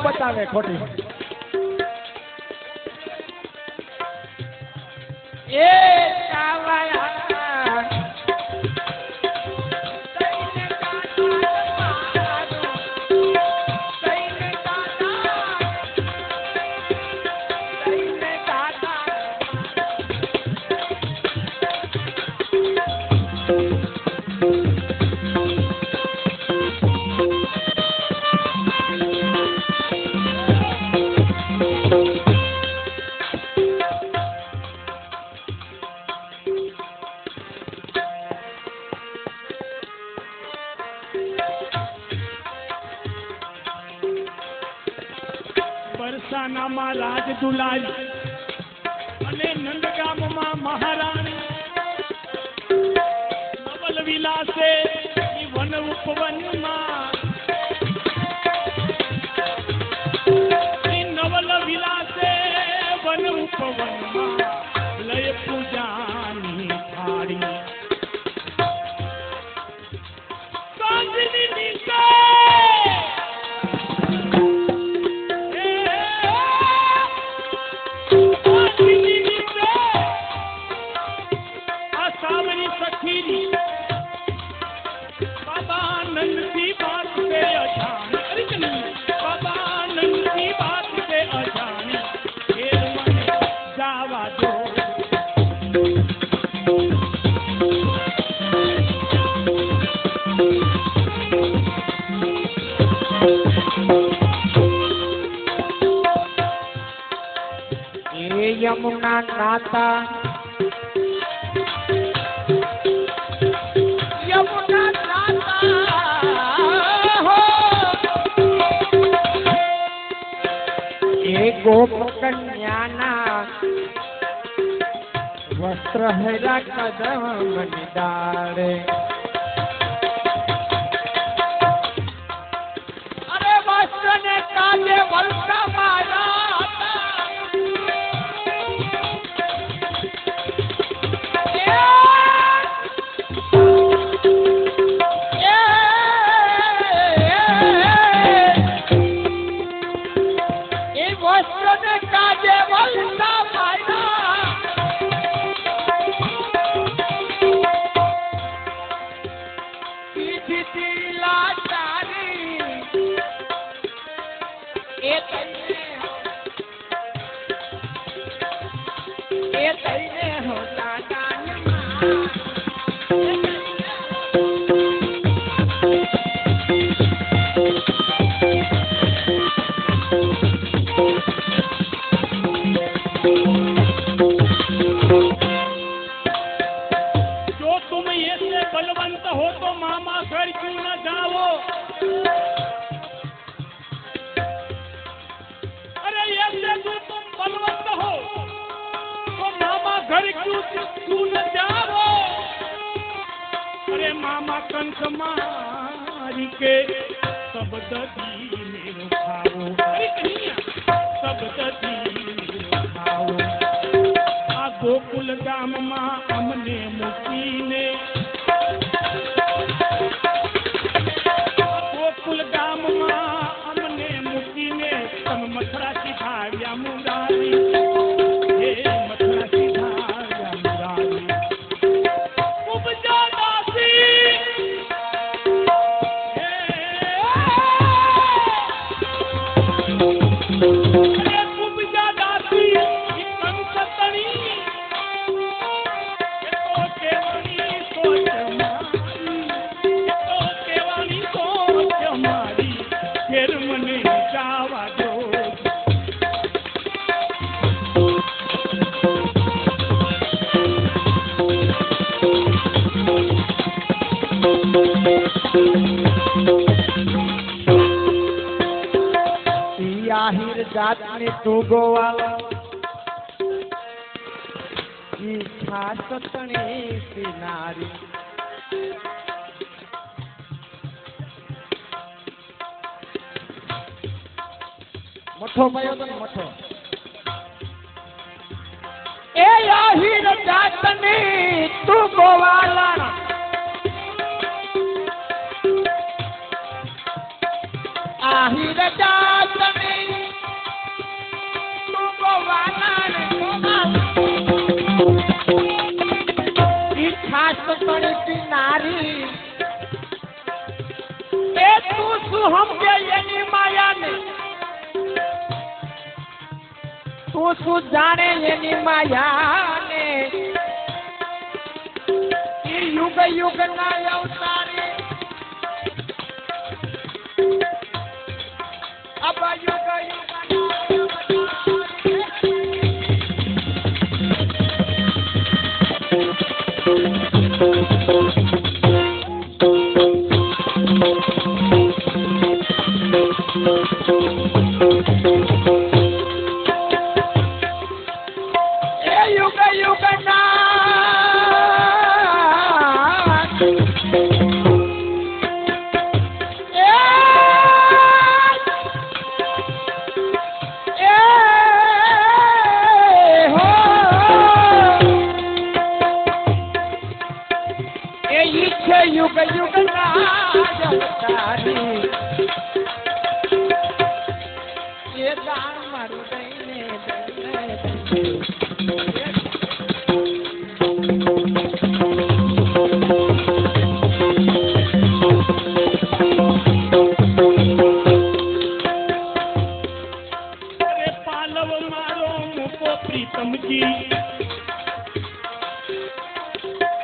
બાઈ બતાવે ખોટી એ ચાવાયા બરસાનામાં રાજ દુલારી અને નંદગામમાં મહારાણી નવલ વિલાસે વન ઉપવનમાં નવલ વિલાસે વન ઉપવનમાં લય પૂજાની થાળી સાંજની નીચે યમુના નાતા યમુના નાતા એ ગોપ કન્યાના વસ્ત્ર હેરા કદમ નિદારે અરે વસ્ત્ર ને કાજે વલકા મારા मामा कंस मारी के सब ददी मेरो खाओ सब ददी मेरो खाओ आ गोकुल गाम में अमने मूकीने गोकुल गाम में अमने मूकीने तम मथुरा सिधाव्या मुरारी हे मथुरा सिधाव्या मुरारी उपजा આહિર જાતની તું ગોવાલા ઈચ્છા સતણી સિનારી મઠો પાયો તો મઠો એ આહિર જાતની તું ગોવાલા આહિર જાતની ચટણી પીનારી એ તું શું સમજે એની માયાને તું શું જાણે એની માયાને એ યુગ યુગ ના અવતારી અબ યુગ યુગ ના યુગ યુગ ના યુગ યુગ ના અવતારી એ દાણ મારું દઈને પાલવ મારો મૂકો પ્રીતમજી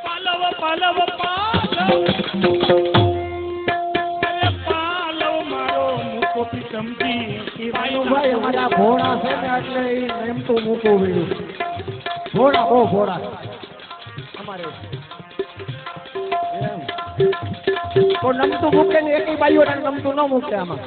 પાલવ પાલવ પાલવ મારો મૂકો પ્રીતમજી ભાઈ અમારા ભોળા છે ને એટલે એમ તો મૂકવું પડ્યું ભોળા બહુ ભોળા અમારે એમ તો નમતું મૂકે ને એકી બાઈઓ નમતું ન મૂકે આમાં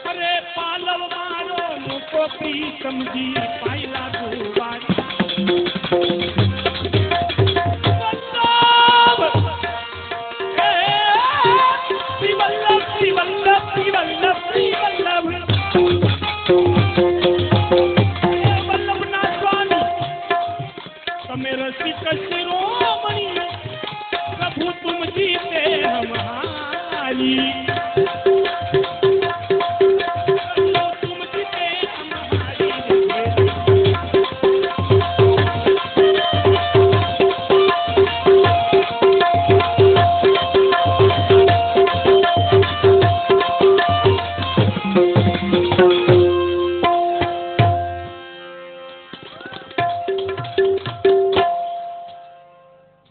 અરે પાલવ મારો મૂકો પ્રીતમજી પાયલા દુવારી તમે રસિક શિરોમણી પ્રભુ तुम जीते हम हारी तुम जीते हम हारी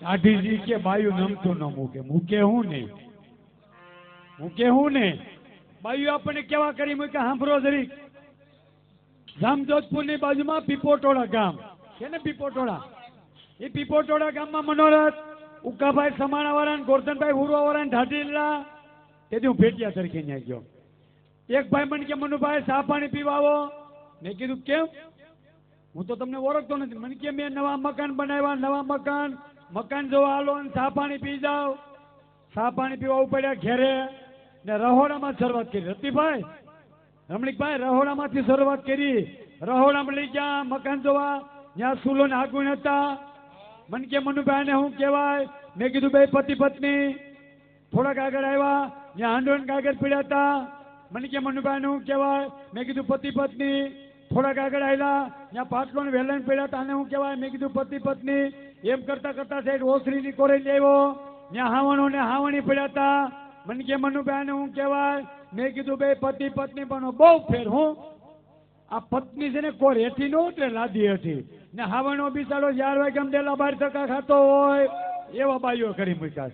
દાઢીજી કે બાયું નમતું ન મૂકે મૂકે હું ને બાયું આપણને કેવા કરી મૂકે સાંભળો જરીક જામજોધપુર ની બાજુમાં પીપોટોળા ગામ છે ને પીપોટોળા એ પીપોટોળા ગામમાં મનોરથ ઉકાભાઈ સમાણા વાળા ગોરધનભાઈ હુરવા વાળા ઢાઢીલા તેથી હું ભેટિયા તરીકે ત્યાં ગયો એક ભાઈ મને કે મનુભાઈ ચા પાણી પીવા આવો મેં કીધું કેમ હું તો તમને ઓળખતો નથી મને કે મેં નવા મકાન બનાવ્યા નવા મકાન જોવા હાલો અને ચા પાણી પી જાઓ ચા પાણી પીવા ઉપડ્યા ઘેરે ને રહોડામાં શરૂઆત કરી રતિભાઈ રમણીકભાઈ રહોડામાંથી શરૂઆત કરી રહોડામાં લઈ ગયા મકાન જોવા ત્યાં સુલો ને આગુણ હતા મને કે મનુભાઈ ને શું કહેવાય મેં કીધું બે પતિ પત્ની થોડાક આગળ આવ્યા ત્યાં હાંડોન કાગળ પીડ્યા હતા મને કે મનુભાઈ ને શું કહેવાય મેં કીધું પતિ પત્ની થોડાક આગળ આવ્યા ત્યાં પાટલો ને વેલણ પીડ્યા હતા અને શું કહેવાય મેં કીધું પતિ પત્ની એમ કરતા કરતા સાહેબ ઓસરીની કોરેજ આવ્યો ત્યાં હાવણો ને હાવણી પડ્યા હતા મને કે મનુભાઈ ને શું કહેવાય મેં કીધું બે પતિ પત્ની પણ બહુ ફેર હું આ પત્ની છે ને કોર હેઠી નો એટલે લાદી હેઠી ને હાવણો બિચારો 4 વાગે અમદેલા 12 ટકા ખાતો હોય એવા બાઈઓ કરી મૂક્યા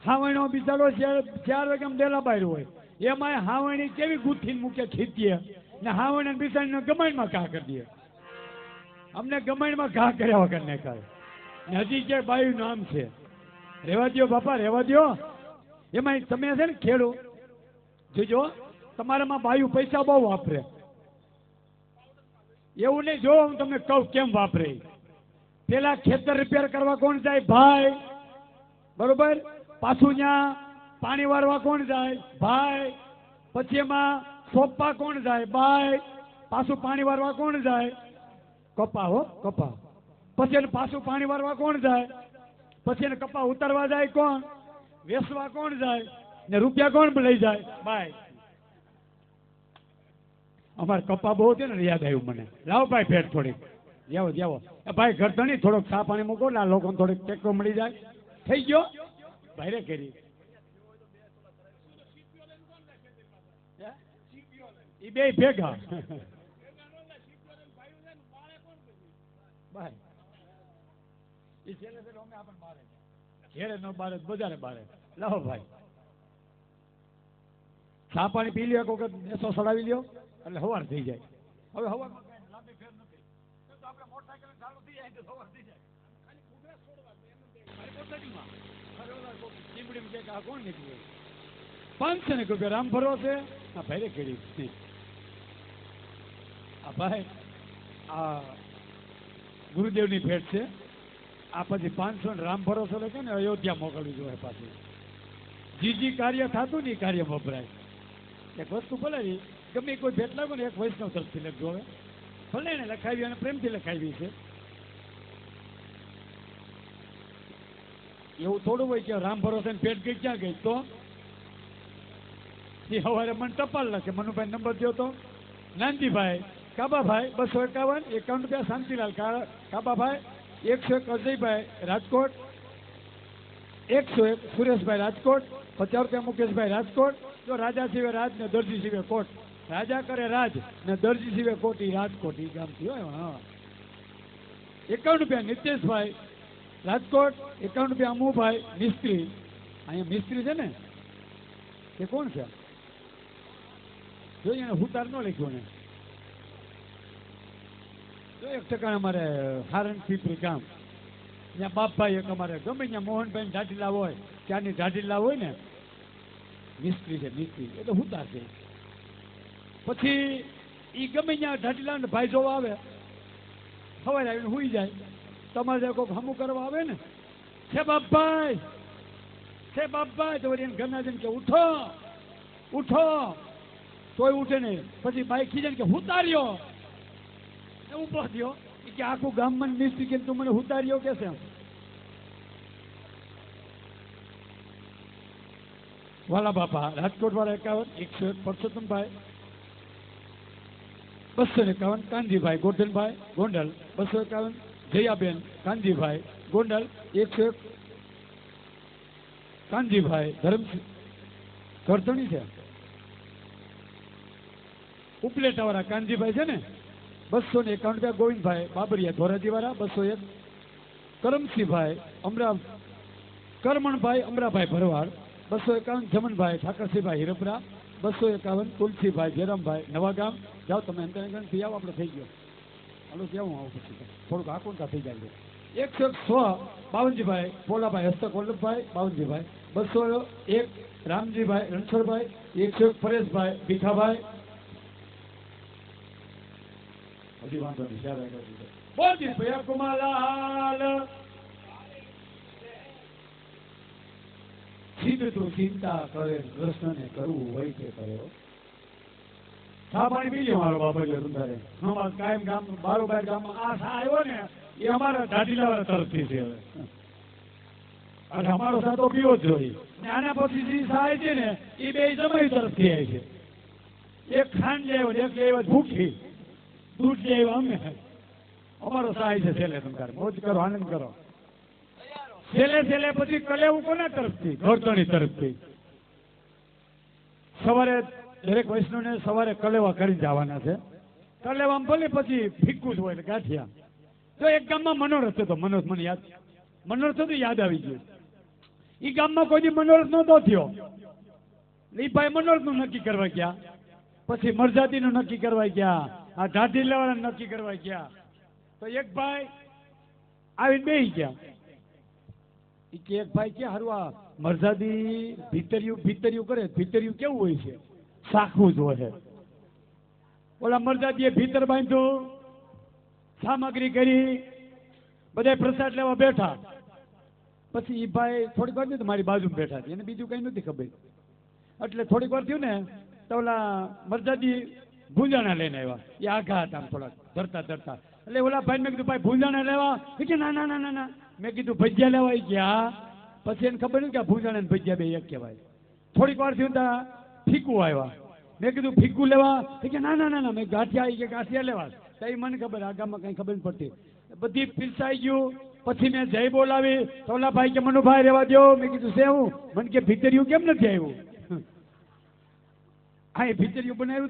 હાવણો બિચારો 4 વાગે અમદેલા બહાર હોય એમાં હાવણી કેવી ગુથીને મૂકે ખીતીએ ને હાવણ બિચારીને ગમાણમાં ઘા કરી દે અમને ગમાણમાં ઘા કર્યા વગર ને કરે ને હજી કે બાયું નામ છે રેવા દો બાપા રેવા દો એમાં તમે છે ને ખેડૂ જોજો તમારામાં બાયું પૈસા બહુ વાપરે એવું નહીં જો હું તમને કહું કેમ વાપરે પેલા ખેતર રિપેર કરવા કોણ જાય ભાઈ બરોબર પાછું ત્યાં પાણી વાળવા કોણ જાય ભાઈ પછી એમાં સોપા કોણ જાય ભાઈ પાછું પાણી વાળવા કોણ જાય કપા પછી એને પાછું પાણી વાળવા કોણ જાય પછી એને કપા ઉતારવા જાય કોણ વેચવા કોણ જાય ને રૂપિયા કોણ લઈ જાય ભાઈ અમારે કપા બહુ છે ને યાદ આવ્યું મને લાવ ભાઈ ભેટ થોડી જાવો જાવો એ ભાઈ ઘર તો નહીં થોડોક ચા પાણી મૂકો ને આ લોકોને થોડીક ટેકો મળી જાય થઈ ગયો ભાઈ રે કરી એ બે ભેગા ભાઈ એ છેલ્લે છેલ્લે અમે આપણને બારે ઘેરે નો બારે બજારે બારે લાવો ભાઈ ચા પાણી પી લ્યો એક વખત એસો સડાવી લ્યો એટલે સવાર થઈ જાય હવે સવારમાં કઈ લાંબી ફેર નથી તો આપણે મોટરસાઇકલ ચાલુ થઈ જાય તો સવાર થઈ જાય ખાલી કુબરા છોડવા મારી મોટરસાઇકલમાં અરે ઓલા ચીમડીમાં કે આ કોણ નીકળ્યું 500 રૂપિયા રામ ભરો છે આ ભાઈ રે કરી આ ભાઈ આ ગુરુદેવની ભેટ છે આ પછી 500 રામ ભરોસો લખે ને અયોધ્યા મોકલવી જોઈએ પાછું જી કાર્ય થતું ને એ કાર્ય વપરાય એક વસ્તુ ભલે ગમે કોઈ ભેટ લાગો ને એક વૈષ્ણવ તરફથી લખજો હવે ભલે એને લખાવી અને પ્રેમથી લખાવી છે એવું થોડું હોય કે રામ ભરોસે ભેટ ગઈ ક્યાં ગઈ તો એ સવારે મને ટપાલ લખે મનુભાઈ નંબર દો તો નાનજીભાઈ કાબાભાઈ 251 રૂપિયા શાંતિલાલ કાબાભાઈ 101 અજયભાઈ રાજકોટ 101 સુરેશભાઈ રાજકોટ 50 રૂપિયા મુકેશભાઈ રાજકોટ જો રાજા સિવે રાજ ને દરજી સિવે કોટ રાજા કરે રાજ ને દરજી સિવે કોટ ઈ રાજકોટ ઈ ગામથી હોય હા 51 રૂપિયા નિતેશભાઈ રાજકોટ 51 રૂપિયા અમુભાઈ મિસ્ત્રી અહીંયા મિસ્ત્રી છે ને એ કોણ છે જોઈએ ને હુતાર ન લખ્યો ને જો 1% અમારે હારણ પીપરી ગામ ત્યાં બાપભાઈ એક અમારે ગમે ત્યાં મોહનભાઈ ઢાઢીલા હોય ત્યાંની ઢાઢીલા હોય ને મિસ્ત્રી છે મિસ્ત્રી એ તો હુતાર છે પછી એ ગમે ત્યાં ઢાઢીલા ને ભાઈ જોવા આવે સવારે આવીને હુઈ જાય તમારે કોઈક હમું કરવા આવે ને છે બાપભાઈ તો વળી એને ઘરના જઈને કે ઉઠો ઉઠો તોય ઉઠે નહીં પછી ભાઈ ખીજે કે હુતાર્યો ઉભો થયો કે આખું ગામમાં મિસ્ત્રી કે તું મને હુતાર્યો કે છે વાલા બાપા રાજકોટ વાળા 51 101 પરસોત્તમભાઈ 251 કાનજીભાઈ ગોરધનભાઈ ગોંડલ 251 જયાબેન કાનજીભાઈ ગોંડલ 101 કાનજીભાઈ ધર્મ કરતણી છે ઉપલેટા વાળા કાનજીભાઈ છે ને 251 રૂપિયા ગોવિંદભાઈ બાબરિયા ધોરાજી વાળા 201 કરમસિંહભાઈ કરમણભાઈ અમરાભાઈ ભરવાડ 251 જમનભાઈ ઠાકરસિંહભાઈ હિરપરા 251 તુલસીભાઈ જયરામભાઈ નવાગામ જાઓ તમે અંતર થી આવો આપણે થઈ ગયો હાલો કેવું આવું પછી થોડુંક આકોંતા થઈ જાય 101 બાવનજીભાઈ પોલાભાઈ હસ્તક વલ્લભભાઈ બાવનજીભાઈ 201 રામજીભાઈ રણછોડભાઈ 101 પરેશભાઈ ભીખાભાઈ હજી વાંધો નહીં ત્યારે બોલજી ભૈયા કુમારલાલ સીધ તું ચિંતા કરે કૃષ્ણને કરવું હોય તે કર્યો ચા પાણી પી લ્યો મારો બાપા એટલે રૂંધારે અમારા કાયમ ગામ બારોબાર ગામમાં આ સા આવ્યો ને એ અમારા ઢાઢીલા તરફથી છે હવે અને અમારો સા તો પીવો જ જોઈએ આના પછી જે સહાય છે ને એ બે જમાઈ તરફથી આવે છે એક ખાંડ લેવો ને એક લેવો ભૂખી દૂધ લેવા અમે અમારો સહાય છે છેલ્લે તમારે મોજ કરો આનંદ કરો છેલ્લે પછી કલેવું કોના તરફથી ગોરતણી તરફથી સવારે દરેક વૈષ્ણવને સવારે કલેવા કરી જવાના છે કલેવામાં ભલે પછી ફીકું જ હોય એટલે ગાંઠિયા તો એક ગામમાં મનોરથ હતો મને યાદ આવી ગયું એ ગામમાં કોઈ મનોરથ નહોતો થયો એ ભાઈ મનોરથનું નક્કી કરવા ગયા પછી મરજાતીનું નક્કી કરવા ગયા આ ઢાઢીલાવાળા નક્કી કરવા ગયા તો એક ભાઈ આવીને બેસી ગયા કે એક ભાઈ કે હારું આ મરજાદી ભીતરિયું કરે ભીતરિયું કેવું હોય છે સાખું જ હોય ઓલા મરજાદીએ ભીતર બાંધ્યું સામગ્રી કરી બધા પ્રસાદ લેવા બેઠા પછી એ ભાઈ થોડીક વાર નહીં તો મારી બાજુમાં બેઠા હતા એને બીજું કઈ નથી ખબર એટલે થોડીક વાર થયું ને તો ઓલા મરજાદી ભૂંજાણા લઈને આવ્યા એ આઘા હતા આમ થોડાક ધરતા એટલે ઓલા ભાઈ મેં કીધું ભાઈ ભૂંજાણા લેવા કે ના મેં કીધું ભજીયા લેવા ગયા પછી એને ખબર નથી કે ભૂંજાણા ને ભજીયા બે એક કહેવાય થોડીક વાર થયું ત્યાં ફીકું આવ્યા મેં કીધું ફીકું લેવા કે ના મેં ગાંઠિયા લેવા તઈ મને ખબર આગામાં કઈ ખબર નથી પડતી. બધી પીરસાઈ ગયું. પછી મેં જય બોલાવી તો ઓલા ભાઈ કે મનુભાઈ રહેવા દો. મેં કીધું છે હું મને કે ભીતરિયું કેમ નથી આવ્યું? હા એ ભીતરિયું બનાવ્યું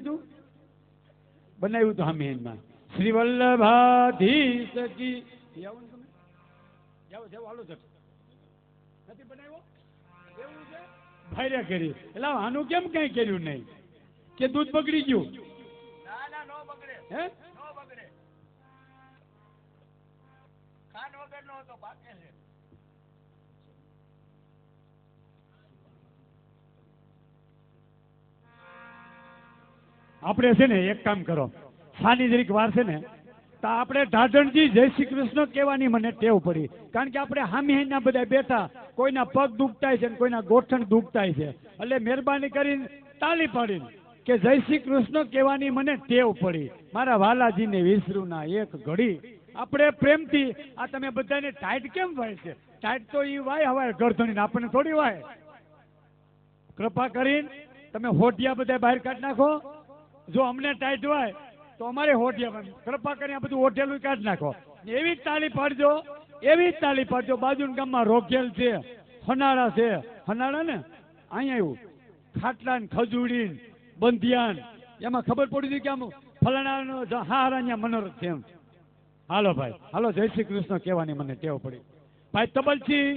હતું હમીનમાં શ્રી વલ્લભાધીશ કી આવો ને તમે જાઓ હાલો સર નથી બનાવ્યો એવું છે ભાઈરા કરી એટલે આનું કેમ કઈ કર્યું નહીં કે દૂધ બગડી ગયું? ના ના નો બગડે હે નો બગડે ખાંડ વગર નો તો પાકે છે. આપણે છે ને એક કામ કરો સાની જરીક વાર છે ને તો આપણે ઢાઢણજી જય શ્રી કૃષ્ણ કહેવાની મને ટેવ પડી. કારણ કે આપણે હામીના બધા બેઠા કોઈના પગ દુખતાય છે ને કોઈના ગોઠણ દુખતાય છે એટલે મહેરબાની કરીને તાળી પાડીને કે જય શ્રી કૃષ્ણ કહેવાની મને ટેવ પડી. મારા વાલાજીને વિસરું ના એક ઘડી. આપણે પ્રેમથી આ તમે બધાને ટાઈટ કેમ વાય છે? ટાઈટ તો એ વાય હવાય ગરધણીને આપણને થોડી વાય. કૃપા કરીને તમે હોટિયા બધા બહાર કાઢી નાખો. જો અમને ટાઈટ હોય તો અમારે હોટિયા કૃપા કરીને આ બધું હોટેલું કાઢી નાખો. એવી જ તાળી પાડજો બાજુના ગામમાં રોકેલ છે, હનાળા છે, હનાળા ને અહીંયા આવ્યું ખાટલા ને ખજૂડી બંધિયાન એમાં ખબર પડી ગઈ કે આમ ફલાણાનો હારા ત્યાં મનોરથ છે એમ. હાલો ભાઈ હાલો જય શ્રી કૃષ્ણ કહેવાની મને ટેવ પડી. ભાઈ તબલચી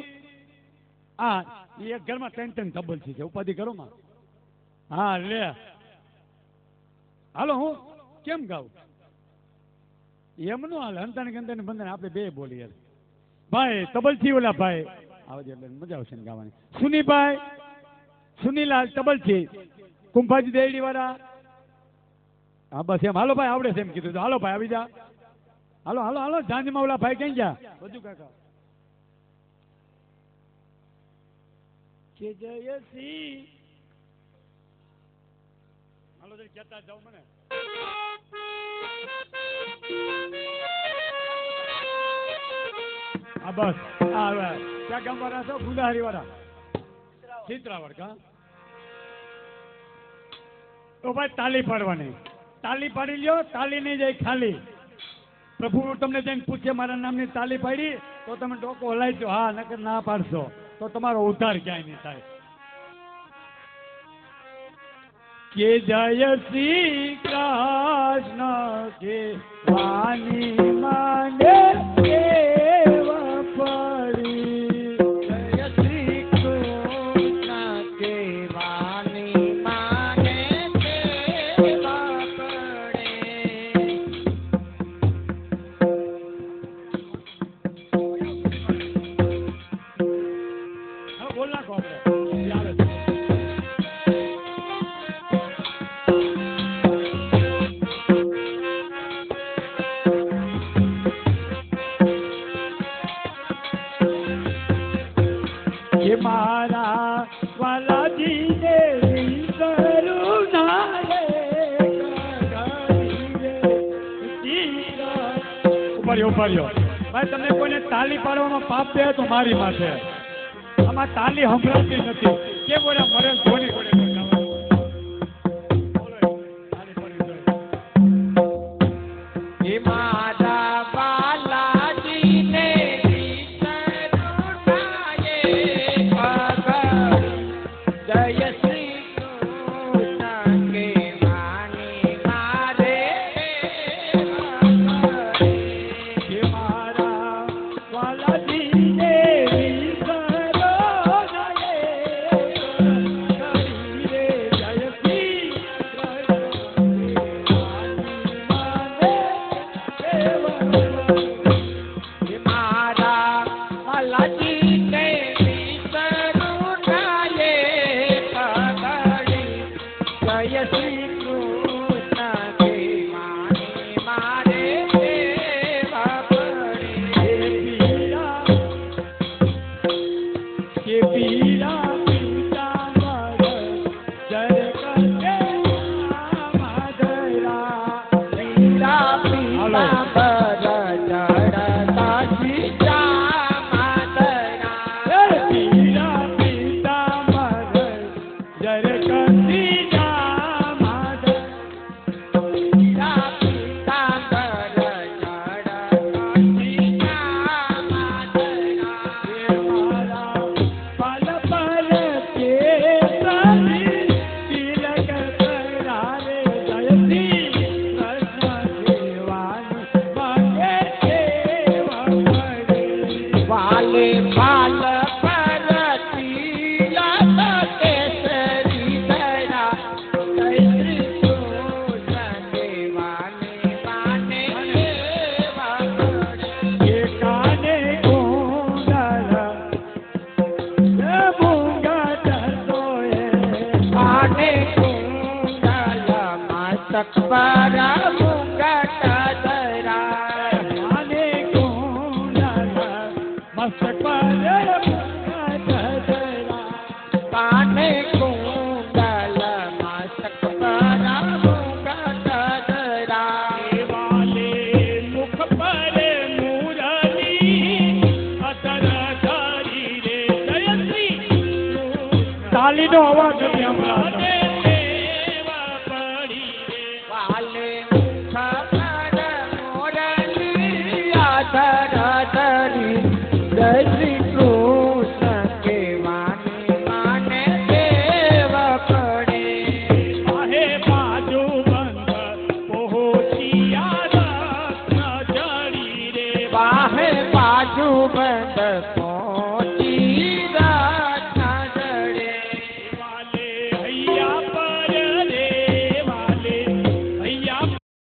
હા એ એક ઘરમાં ત્રણ તબલચી છે ઉપાધિ કરો માં. હા લે હાલો હું કેમ ગાઉં એમ નો હાલે. હંતાને ગંતાને બંધાને આપણે બે બોલીએ. ભાઈ તબલચી ઓલા ભાઈ આવજે એટલે મજા આવશે ને ગાવાની. સુનીભાઈ સુનીલાલ તબલચી કુંભાજી દેવડી વાળા. હા બસ એમ હાલો ભાઈ આવડે છે એમ કીધું. હાલો ભાઈ આવી જા. હાલો હાલો હાલો જાંજમાં ઓલા ભાઈ ક્યાં ગયા? બધું કાકા કે જય શ્રી હાલો જરી કહેતા જાવ મને. હા બસ હા ક્યાં ગામ વાળા છો? ગુંદાહારી વાળા ચિત્રાવડ કા? તો ભાઈ તાલી પાડવાની. તાલી પાડી લ્યો. તાલી નહીં જાય ખાલી. પ્રભુ તમને જઈને પૂછે મારા નામની તાલી પાડી તો તમે ડોકો હલાવજો. હા નકર ના પાડશો તો તમારો ઉદ્ધાર ક્યાંય નહીં થાય. કે જય શ્રી કૃષ્ણ કે વાણી માને દેવા પડી. જય શ્રી કૃષ્ણ કે વાણી માને દેવા પડે. હવે બોલ નાખો આપણે આવે છે. કે મારા વાલાજીને કરુણા રે ઉપાડ્યો. ભાઈ તમને કોઈને તાલી પાડવામાં પાપ દે તો મારી માથે. આમાં તાલી સંભળાતી નથી. કે બોલ્યા મરે ધોની બોલે હે મારા બાલાજીને જય શ્રી કૃષ્ણ કે વાણી મારે કે મારા વાલાજીને મસ્તક પર મુગટ ધરા કાને કુંડલ મસ્તક પર મુગટ ધરા કાને કુંડલ મસ્તક પર મુગટ ધરા વાલે મુખ પર મુરલી અતર ધારી રે જયશ્રી તાલીનો અવાજ